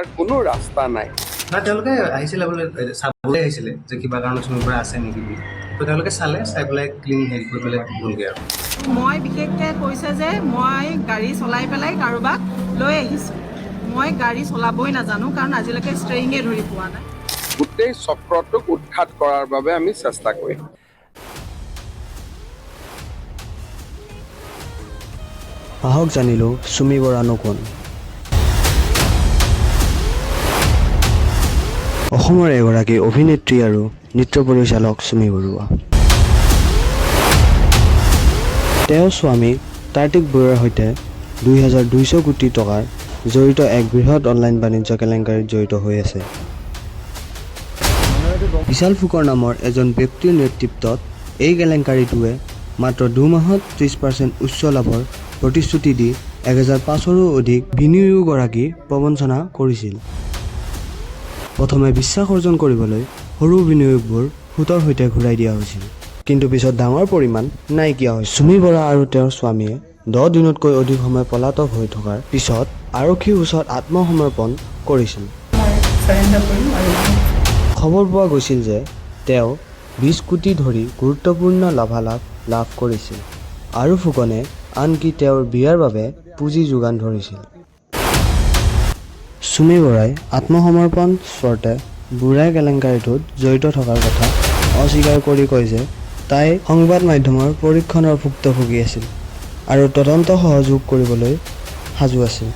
তাৰ কোনো ৰাস্তা নাই। তেওঁলোকে আহিছিলে বোলে চাবলৈ আহিছিলে যে কিবা কাৰণত চুমিৰ পৰা আছে নেকি বুলি, তো তেওঁলোকে চালে, চাই পেলাই ক্লিন হেৰি কৰি পেলাই গ'লগৈ আৰু। মই বিশেষকৈ কৈছে যে মই গাড়ী চলাই পেলাই কাৰোবাক লৈ আহিছোঁ, মই গাড়ী চলাবই নাজানো, কাৰণ আজিলৈকে ষ্টেৰিঙে ধৰি পোৱা নাই। গোটেই চক্ৰটোক উৎখাত কৰাৰ বাবে আমি চেষ্টা কৰিম। আহক জানিলোঁ চুমি বৰানো কোন। অসমৰ এগৰাকী অভিনেত্ৰী আৰু নৃত্য পৰিচালক চুমি বৰুৱা। তেওঁ স্বামী কাৰ্তিক বৰুৱাৰ সৈতে 2200 কোটি টকাৰ জড়িত এক বৃহৎ অনলাইন বাণিজ্য কেলেংকাৰীত জড়িত হৈ আছে। বিশাল ফুকৰ নামৰ এজন ব্যক্তিৰ নেতৃত্বত এই কেলেংকাৰীটোৱে মাত্ৰ 2 মাহত 30% উচ্চ লাভৰ প্ৰতিশ্ৰুতি দি 1500ৰো অধিক বিনিয়োগৰাকী প্ৰবঞ্চনা কৰিছিল। প্ৰথমে বিশ্বাস অৰ্জন কৰিবলৈ সৰু বিনিয়োগবোৰ সুতৰ সৈতে ঘূৰাই দিয়া হৈছিল, কিন্তু পিছত ডাঙৰ পৰিমাণ নাইকিয়া হৈছিল। চুমি বৰা আৰু তেওঁৰ স্বামীয়ে 10 দিনতকৈ অধিক সময় পলাতক হৈ থকাৰ পিছত আৰক্ষীৰ ওচৰত আত্মসমৰ্পণ কৰিছিল। খবৰ পোৱা গৈছিল যে তেওঁ 20 কোটি ধৰি গুৰুত্বপূৰ্ণ লাভালাভ লাভ কৰিছিল আৰু ফুকনে আনকি তেওঁৰ বিয়াৰ বাবে পুঁজি যোগান ধৰিছিল। চুমি বৰাই আত্মসমৰ্পণ স্বৰ্তে বুঢ়াই কেলেংকাৰীটোত জড়িত থকাৰ কথা অস্বীকাৰ কৰি কয় যে তাই সংবাদ মাধ্যমৰ পৰীক্ষণৰ ভুক্তভোগী আছিল আৰু তদন্ত সহযোগ কৰিবলৈ সাজু আছিল।